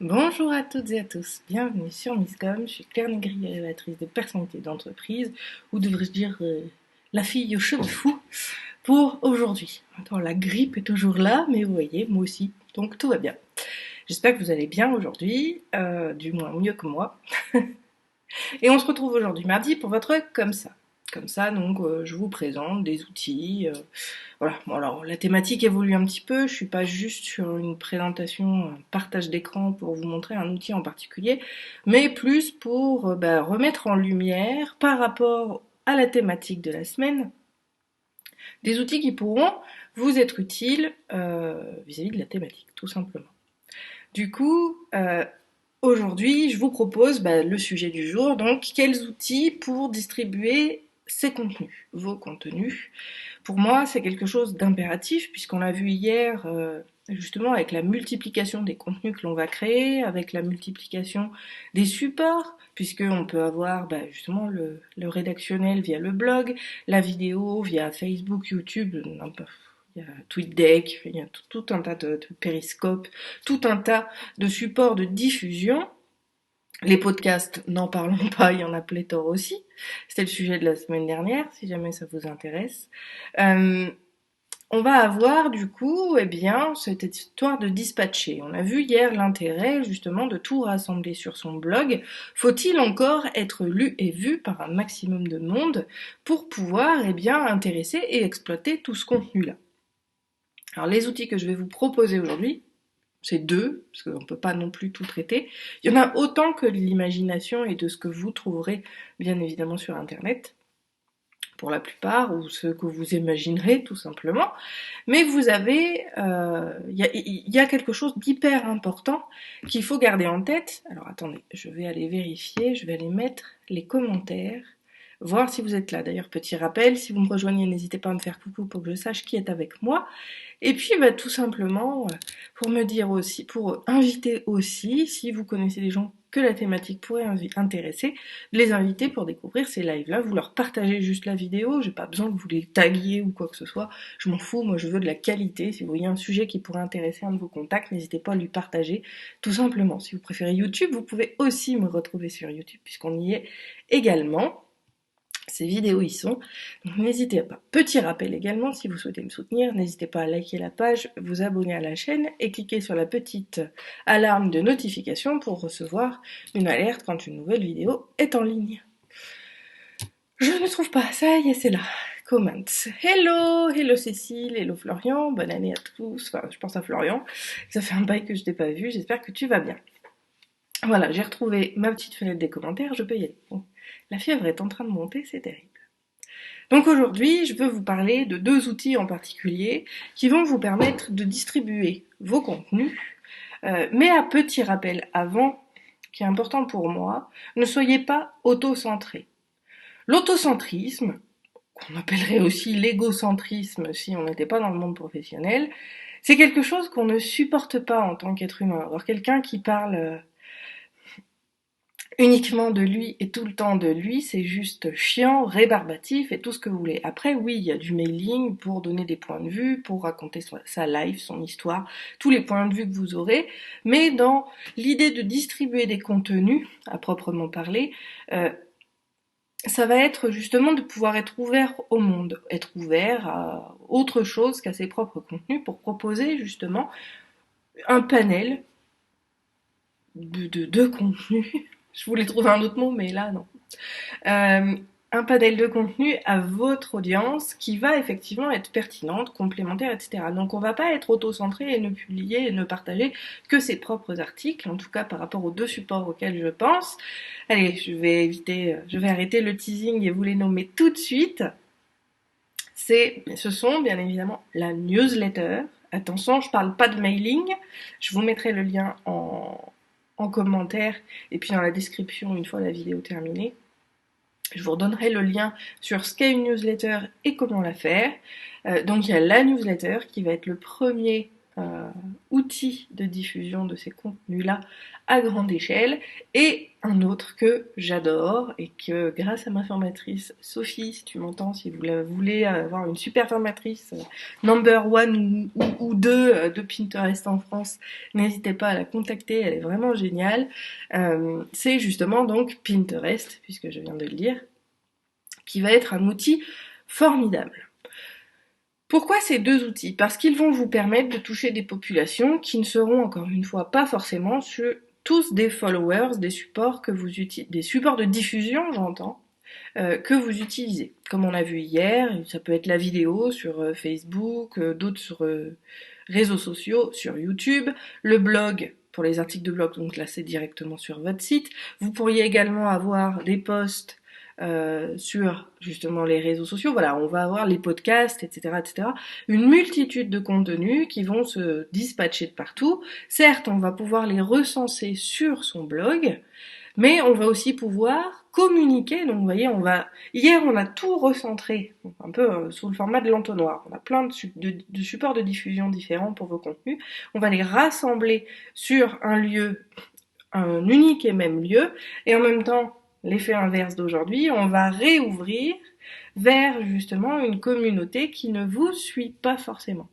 Bonjour à toutes et à tous, bienvenue sur Misscom, je suis Claire Négri, révélatrice de personnalité d'entreprise, ou devrais-je dire la fille aux cheveux fous, pour aujourd'hui. Attends, la grippe est toujours là, mais vous voyez, moi aussi, donc tout va bien. J'espère que vous allez bien aujourd'hui, du moins mieux que moi. Et on se retrouve aujourd'hui mardi pour votre Comme ça. Comme ça, donc, je vous présente des outils. Voilà. Bon, alors, la thématique évolue un petit peu. Je suis pas juste sur une présentation, un partage d'écran pour vous montrer un outil en particulier, mais plus pour remettre en lumière, par rapport à la thématique de la semaine, des outils qui pourront vous être utiles vis-à-vis de la thématique, tout simplement. Du coup, aujourd'hui, je vous propose le sujet du jour, donc quels outils pour distribuer ces contenus, vos contenus. Pour moi, c'est quelque chose d'impératif, puisqu'on l'a vu hier, justement, avec la multiplication des contenus que l'on va créer, avec la multiplication des supports, puisqu'on peut avoir justement le rédactionnel via le blog, la vidéo via Facebook, YouTube, il y a TweetDeck, il y a tout un tas de périscopes, tout un tas de supports de diffusion. Les podcasts, n'en parlons pas, il y en a pléthore aussi. C'était le sujet de la semaine dernière, si jamais ça vous intéresse. Euh, on va avoir du coup, cette histoire de dispatcher. On a vu hier l'intérêt justement de tout rassembler sur son blog. Faut-il encore être lu et vu par un maximum de monde pour pouvoir intéresser et exploiter tout ce contenu-là? Alors les outils que je vais vous proposer aujourd'hui, c'est deux, parce qu'on ne peut pas non plus tout traiter. Il y en a autant que de l'imagination et de ce que vous trouverez bien évidemment sur Internet, pour la plupart, ou ce que vous imaginerez tout simplement. Mais vous avez, y a quelque chose d'hyper important qu'il faut garder en tête. Alors attendez, je vais aller vérifier, je vais aller mettre les commentaires, voir si vous êtes là. D'ailleurs, petit rappel, si vous me rejoignez, n'hésitez pas à me faire coucou pour que je sache qui est avec moi. Et puis, tout simplement, pour me dire aussi, pour inviter aussi, si vous connaissez des gens que la thématique pourrait intéresser, les inviter pour découvrir ces lives-là. Vous leur partagez juste la vidéo, j'ai pas besoin que vous les taguiez ou quoi que ce soit. Je m'en fous, moi je veux de la qualité. Si vous voyez un sujet qui pourrait intéresser un de vos contacts, n'hésitez pas à lui partager, tout simplement. Si vous préférez YouTube, vous pouvez aussi me retrouver sur YouTube, puisqu'on y est également. Ces vidéos y sont, donc n'hésitez pas. Petit rappel également, si vous souhaitez me soutenir, n'hésitez pas à liker la page, vous abonner à la chaîne et cliquer sur la petite alarme de notification pour recevoir une alerte quand une nouvelle vidéo est en ligne. Je ne trouve pas, ça y est, c'est là. Comments. Hello Cécile, hello Florian, bonne année à tous. Enfin, je pense à Florian. Ça fait un bail que je t'ai pas vu, j'espère que tu vas bien. Voilà, j'ai retrouvé ma petite fenêtre des commentaires, je peux y aller. Bon, la fièvre est en train de monter, c'est terrible. Donc aujourd'hui, je veux vous parler de deux outils en particulier qui vont vous permettre de distribuer vos contenus, mais à petit rappel avant, qui est important pour moi, ne soyez pas auto-centré. L'autocentrisme, qu'on appellerait aussi l'égocentrisme si on n'était pas dans le monde professionnel, c'est quelque chose qu'on ne supporte pas en tant qu'être humain. Alors quelqu'un qui parle uniquement de lui et tout le temps de lui, c'est juste chiant, rébarbatif et tout ce que vous voulez. Après, oui, il y a du mailing pour donner des points de vue, pour raconter sa life, son histoire, tous les points de vue que vous aurez, mais dans l'idée de distribuer des contenus, à proprement parler, ça va être justement de pouvoir être ouvert au monde, être ouvert à autre chose qu'à ses propres contenus pour proposer justement un panel de contenus. Je voulais trouver un autre mot, mais là, non. Un panel de contenu à votre audience qui va effectivement être pertinente, complémentaire, etc. Donc on va pas être auto-centré et ne publier et ne partager que ses propres articles, en tout cas par rapport aux deux supports auxquels je pense. Allez, je vais arrêter le teasing et vous les nommer tout de suite. Ce sont bien évidemment la newsletter. Attention, je parle pas de mailing. Je vous mettrai le lien en commentaire et puis dans la description une fois la vidéo terminée. Je vous redonnerai le lien sur ce qu'est une newsletter et comment la faire. Donc il y a la newsletter qui va être le premier outil de diffusion de ces contenus-là à grande échelle, et un autre que j'adore et que grâce à ma formatrice Sophie, si tu m'entends, si vous voulez avoir une super formatrice number one ou deux de Pinterest en France, n'hésitez pas à la contacter, elle est vraiment géniale. C'est justement donc Pinterest, puisque je viens de le dire, qui va être un outil formidable. Pourquoi ces deux outils? Parce qu'ils vont vous permettre de toucher des populations qui ne seront encore une fois pas forcément tous des followers des supports que vous utilisez, des supports de diffusion, j'entends, que vous utilisez. Comme on a vu hier, ça peut être la vidéo sur Facebook, d'autres sur réseaux sociaux, sur YouTube, le blog pour les articles de blog, donc là c'est directement sur votre site. Vous pourriez également avoir des posts sur justement les réseaux sociaux. Voilà, on va avoir les podcasts, etc., etc. Une multitude de contenus qui vont se dispatcher de partout. Certes, on va pouvoir les recenser sur son blog, mais on va aussi pouvoir communiquer. Donc, vous voyez, hier, on a tout recentré, un peu sous le format de l'entonnoir. On a plein de supports de diffusion différents pour vos contenus. On va les rassembler sur un lieu, un unique et même lieu, et en même temps, l'effet inverse d'aujourd'hui, on va réouvrir vers justement une communauté qui ne vous suit pas forcément.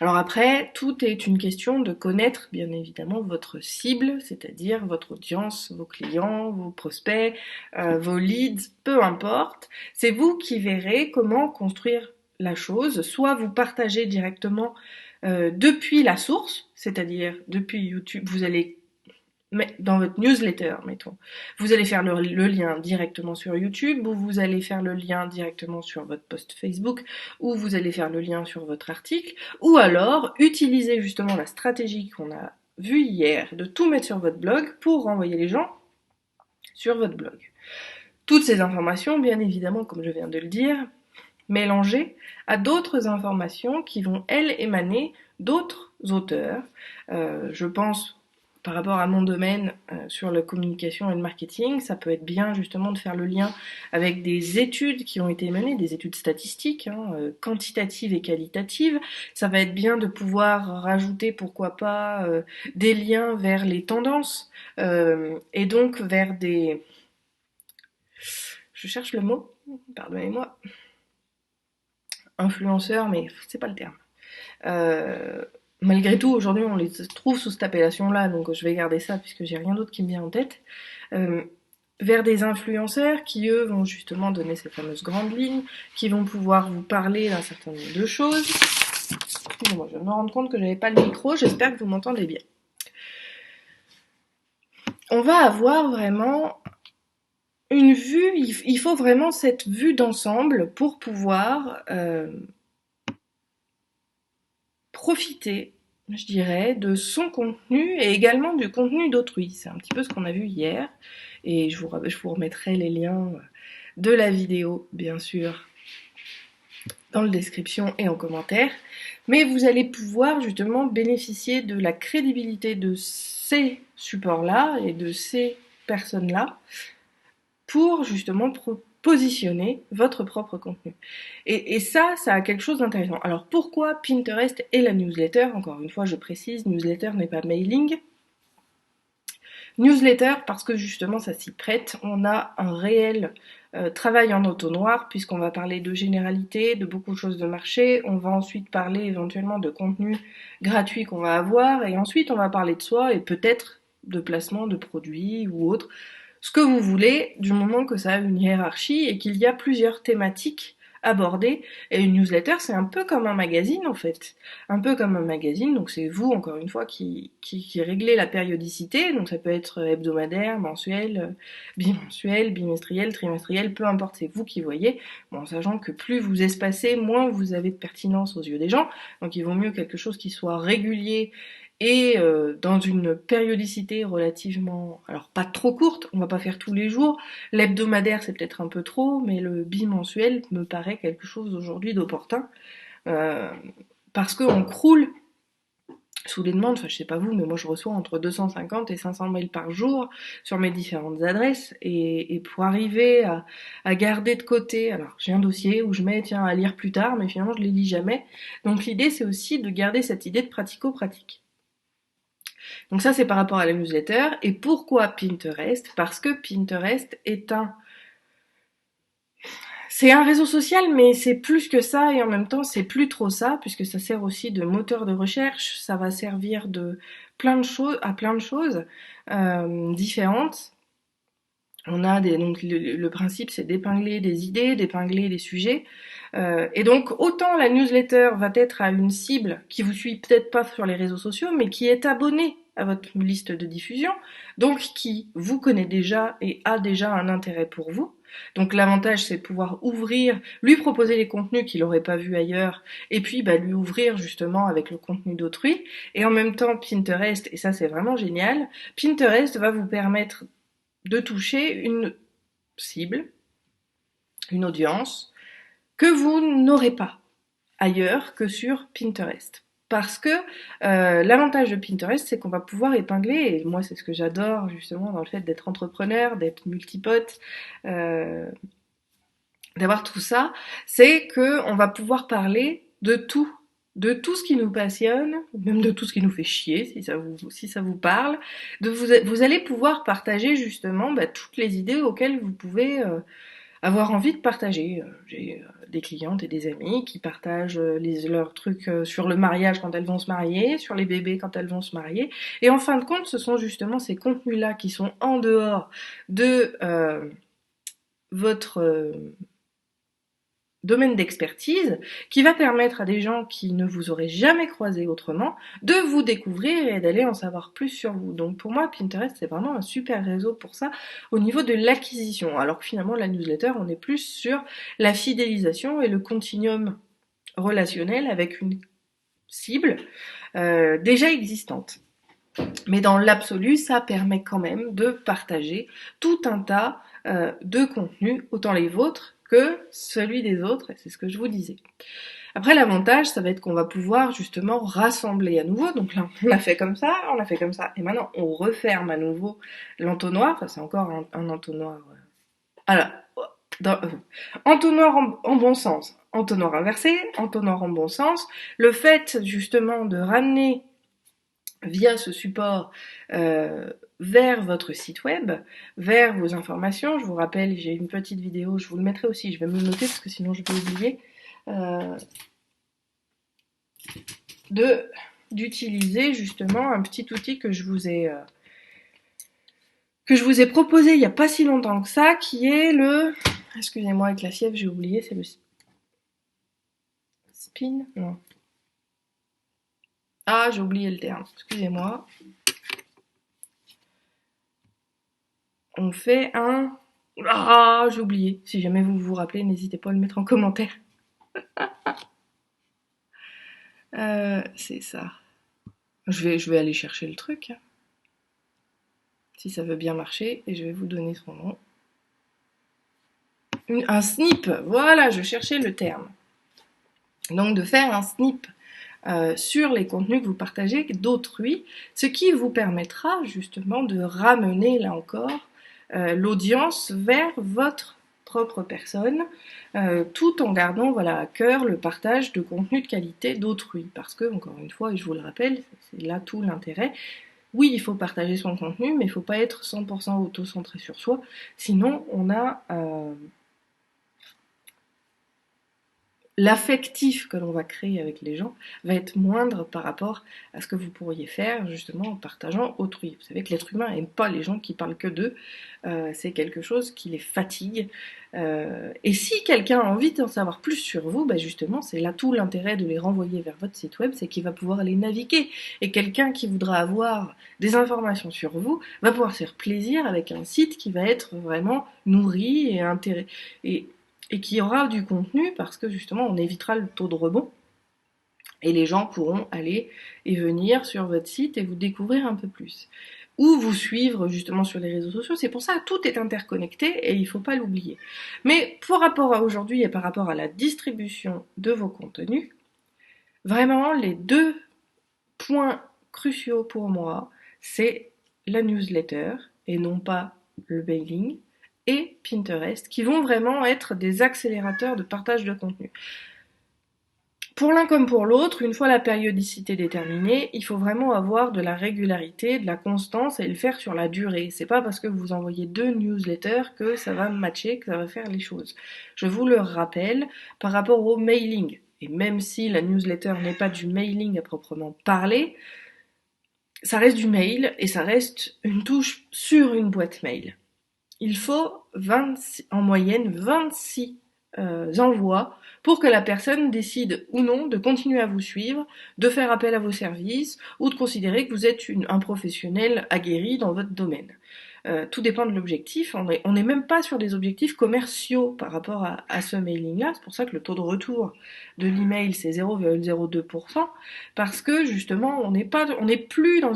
Alors après, tout est une question de connaître bien évidemment votre cible, c'est-à-dire votre audience, vos clients, vos prospects, vos leads, peu importe. C'est vous qui verrez comment construire la chose. Soit vous partagez directement depuis la source, c'est-à-dire depuis YouTube, vous allez dans votre newsletter, mettons, vous allez faire le lien directement sur YouTube, ou vous allez faire le lien directement sur votre post Facebook, ou vous allez faire le lien sur votre article, ou alors utiliser justement la stratégie qu'on a vue hier de tout mettre sur votre blog pour renvoyer les gens sur votre blog. Toutes ces informations, bien évidemment, comme je viens de le dire, mélangées à d'autres informations qui vont, elles, émaner d'autres auteurs. Je pense par rapport à mon domaine sur la communication et le marketing, ça peut être bien justement de faire le lien avec des études qui ont été menées, des études statistiques, quantitatives et qualitatives. Ça va être bien de pouvoir rajouter, pourquoi pas, des liens vers les tendances et donc vers des... Je cherche le mot, pardonnez-moi. Influenceurs, mais c'est pas le terme. Malgré tout, aujourd'hui, on les trouve sous cette appellation-là, donc je vais garder ça puisque j'ai rien d'autre qui me vient en tête. Vers des influenceurs qui, eux, vont justement donner ces fameuses grandes lignes, qui vont pouvoir vous parler d'un certain nombre de choses. Excusez-moi, je vais me rendre compte que j'avais pas le micro, j'espère que vous m'entendez bien. On va avoir vraiment une vue, il faut vraiment cette vue d'ensemble pour pouvoir profiter, je dirais, de son contenu et également du contenu d'autrui. C'est un petit peu ce qu'on a vu hier. Et je vous remettrai les liens de la vidéo, bien sûr, dans la description et en commentaire. Mais vous allez pouvoir justement bénéficier de la crédibilité de ces supports-là et de ces personnes-là pour justement positionner votre propre contenu. Et ça a quelque chose d'intéressant. Alors pourquoi Pinterest et la newsletter? Encore une fois, je précise, newsletter n'est pas mailing. Newsletter parce que justement ça s'y prête. On a un réel travail en entonnoir puisqu'on va parler de généralité, de beaucoup de choses de marché. On va ensuite parler éventuellement de contenu gratuit qu'on va avoir et ensuite on va parler de soi et peut-être de placement de produits ou autre. Ce que vous voulez, du moment que ça a une hiérarchie et qu'il y a plusieurs thématiques abordées. Et une newsletter, c'est un peu comme un magazine, en fait. Un peu comme un magazine, donc c'est vous, encore une fois, qui réglez la périodicité. Donc ça peut être hebdomadaire, mensuel, bimensuel, bimestriel, trimestriel, peu importe, c'est vous qui voyez. Bon, en sachant que plus vous espacez, moins vous avez de pertinence aux yeux des gens. Donc il vaut mieux quelque chose qui soit régulier et dans une périodicité relativement, alors pas trop courte, on va pas faire tous les jours, l'hebdomadaire c'est peut-être un peu trop, mais le bimensuel me paraît quelque chose aujourd'hui d'opportun, parce qu'on croule sous les demandes, enfin je sais pas vous, mais moi je reçois entre 250 et 500 mails par jour sur mes différentes adresses, et pour arriver à garder de côté, alors j'ai un dossier où je mets tiens à lire plus tard, mais finalement je les lis jamais, donc l'idée c'est aussi de garder cette idée de pratico-pratique. Donc ça c'est par rapport à la newsletter, et pourquoi Pinterest? Parce que Pinterest c'est un réseau social, mais c'est plus que ça, et en même temps, c'est plus trop ça, puisque ça sert aussi de moteur de recherche, ça va servir de plein de choses, à plein de choses différentes. On a donc le principe, c'est d'épingler des idées, d'épingler des sujets. Et donc, autant la newsletter va être à une cible qui vous suit peut-être pas sur les réseaux sociaux, mais qui est abonnée à votre liste de diffusion, donc qui vous connaît déjà et a déjà un intérêt pour vous. Donc l'avantage, c'est de pouvoir ouvrir, lui proposer les contenus qu'il n'aurait pas vus ailleurs, et puis lui ouvrir justement avec le contenu d'autrui. Et en même temps, Pinterest, et ça c'est vraiment génial, Pinterest va vous permettre de toucher une cible, une audience, que vous n'aurez pas ailleurs que sur Pinterest. Parce que l'avantage de Pinterest, c'est qu'on va pouvoir épingler, et moi c'est ce que j'adore justement dans le fait d'être entrepreneur, d'être multipote, d'avoir tout ça, c'est que on va pouvoir parler de tout ce qui nous passionne, même de tout ce qui nous fait chier, si ça vous parle. Vous allez pouvoir partager justement toutes les idées auxquelles vous pouvez avoir envie de partager. J'ai des clientes et des amis qui partagent leurs trucs sur le mariage quand elles vont se marier, sur les bébés quand elles vont se marier. Et en fin de compte, ce sont justement ces contenus-là qui sont en dehors de votre domaine d'expertise qui va permettre à des gens qui ne vous auraient jamais croisé autrement de vous découvrir et d'aller en savoir plus sur vous. Donc pour moi, Pinterest, c'est vraiment un super réseau pour ça au niveau de l'acquisition. Alors que finalement, la newsletter, on est plus sur la fidélisation et le continuum relationnel avec une cible déjà existante. Mais dans l'absolu, ça permet quand même de partager tout un tas de contenus, autant les vôtres que celui des autres, et c'est ce que je vous disais. Après, l'avantage, ça va être qu'on va pouvoir justement rassembler à nouveau. Donc là, on a fait comme ça, et maintenant on referme à nouveau l'entonnoir. Enfin, c'est encore un entonnoir. Alors, entonnoir en bon sens, entonnoir inversé, entonnoir en bon sens. Le fait justement de ramener via ce support vers votre site web, vers vos informations. Je vous rappelle, j'ai une petite vidéo, je vous le mettrai aussi, je vais me le noter parce que sinon je vais oublier, d'utiliser justement un petit outil que je vous ai proposé il n'y a pas si longtemps que ça, qui est le... Excusez-moi, avec la fièvre, j'ai oublié, c'est le spin? Non. Ah, j'ai oublié le terme, excusez-moi. On fait un... Ah, j'ai oublié. Si jamais vous vous rappelez, n'hésitez pas à le mettre en commentaire. C'est ça. Je vais aller chercher le truc. Si ça veut bien marcher, et je vais vous donner son nom. Un snip, voilà, je cherchais le terme. Donc de faire un snip sur les contenus que vous partagez d'autrui, ce qui vous permettra justement de ramener, là encore, l'audience vers votre propre personne, tout en gardant à cœur le partage de contenu de qualité d'autrui. Parce que, encore une fois, et je vous le rappelle, c'est là tout l'intérêt, oui, il faut partager son contenu, mais il ne faut pas être 100% auto-centré sur soi, sinon on a... l'affectif que l'on va créer avec les gens va être moindre par rapport à ce que vous pourriez faire justement en partageant autrui. Vous savez que l'être humain n'aime pas les gens qui parlent que d'eux, c'est quelque chose qui les fatigue. Et si quelqu'un a envie d'en savoir plus sur vous, justement c'est là tout l'intérêt de les renvoyer vers votre site web, c'est qu'il va pouvoir aller naviguer. Et quelqu'un qui voudra avoir des informations sur vous va pouvoir se faire plaisir avec un site qui va être vraiment nourri et qui aura du contenu parce que justement on évitera le taux de rebond et les gens pourront aller et venir sur votre site et vous découvrir un peu plus. Ou vous suivre justement sur les réseaux sociaux. C'est pour ça que tout est interconnecté et il ne faut pas l'oublier. Mais par rapport à aujourd'hui et par rapport à la distribution de vos contenus, vraiment les deux points cruciaux pour moi, c'est la newsletter et non pas le mailing et Pinterest qui vont vraiment être des accélérateurs de partage de contenu. Pour l'un comme pour l'autre, une fois la périodicité déterminée, il faut vraiment avoir de la régularité, de la constance et le faire sur la durée. C'est pas parce que vous envoyez 2 newsletters que ça va matcher, que ça va faire les choses. Je vous le rappelle, par rapport au mailing, et même si la newsletter n'est pas du mailing à proprement parler, ça reste du mail et ça reste une touche sur une boîte mail. Il faut en moyenne 26 envois pour que la personne décide ou non de continuer à vous suivre, de faire appel à vos services ou de considérer que vous êtes un professionnel aguerri dans votre domaine. Tout dépend de l'objectif. On n'est même pas sur des objectifs commerciaux par rapport à ce mailing-là. C'est pour ça que le taux de retour de l'email c'est 0,02% parce que justement on n'est plus dans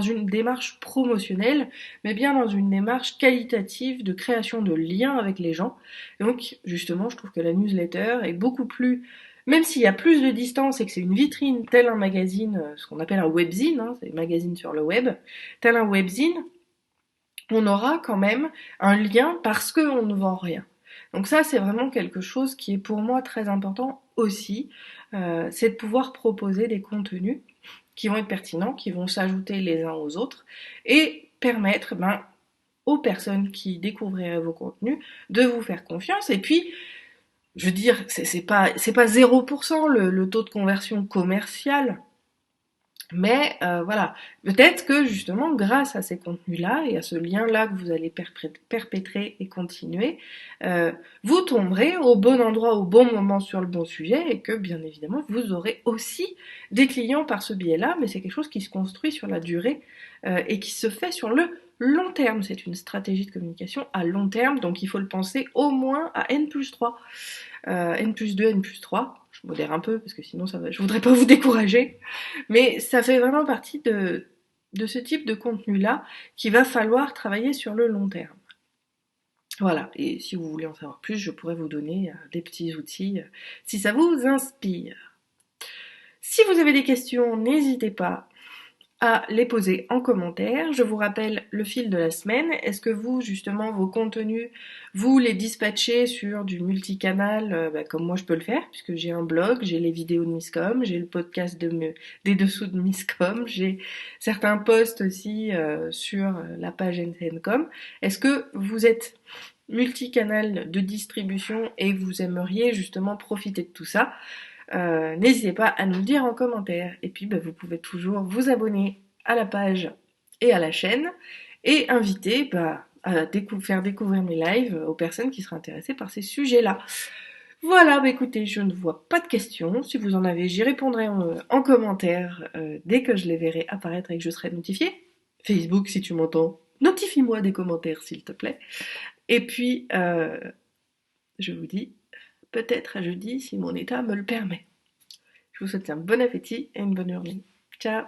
une démarche promotionnelle, mais bien dans une démarche qualitative de création de liens avec les gens. Et donc, justement, je trouve que la newsletter est beaucoup plus, même s'il y a plus de distance et que c'est une vitrine, tel un magazine, ce qu'on appelle un webzine, hein, c'est des magazines sur le web, tel un webzine, on aura quand même un lien parce qu'on ne vend rien. Donc ça, c'est vraiment quelque chose qui est pour moi très important aussi, c'est de pouvoir proposer des contenus qui vont être pertinents, qui vont s'ajouter les uns aux autres et permettre aux personnes qui découvriraient vos contenus de vous faire confiance. Et puis, je veux dire, c'est pas 0% le taux de conversion commerciale, mais voilà, peut-être que justement grâce à ces contenus-là et à ce lien-là que vous allez perpétrer et continuer, vous tomberez au bon endroit, au bon moment sur le bon sujet et que bien évidemment vous aurez aussi des clients par ce biais-là, mais c'est quelque chose qui se construit sur la durée et qui se fait sur le long terme. C'est une stratégie de communication à long terme, donc il faut le penser au moins à N+3. N+2, N+3, je modère un peu parce que sinon je voudrais pas vous décourager, mais ça fait vraiment partie de ce type de contenu-là qu'il va falloir travailler sur le long terme. Voilà, et si vous voulez en savoir plus, je pourrais vous donner des petits outils si ça vous inspire. Si vous avez des questions, n'hésitez pas à les poser en commentaire. Je vous rappelle le fil de la semaine. Est-ce que vous, justement, vos contenus, vous les dispatchez sur du multicanal, comme moi je peux le faire, puisque j'ai un blog, j'ai les vidéos de Misscom, j'ai le podcast des dessous de Misscom, j'ai certains posts aussi sur la page NCNcom. Est-ce que vous êtes multicanal de distribution et vous aimeriez justement profiter de tout ça? N'hésitez pas à nous le dire en commentaire. Et puis vous pouvez toujours vous abonner à la page et à la chaîne et inviter à faire découvrir mes lives aux personnes qui seraient intéressées par ces sujets-là. Voilà, écoutez, je ne vois pas de questions. Si vous en avez, j'y répondrai en commentaire dès que je les verrai apparaître et que je serai notifiée. Facebook, si tu m'entends, notifie-moi des commentaires, s'il te plaît. Et puis, je vous dis peut-être à jeudi si mon état me le permet. Je vous souhaite un bon appétit et une bonne journée. Ciao!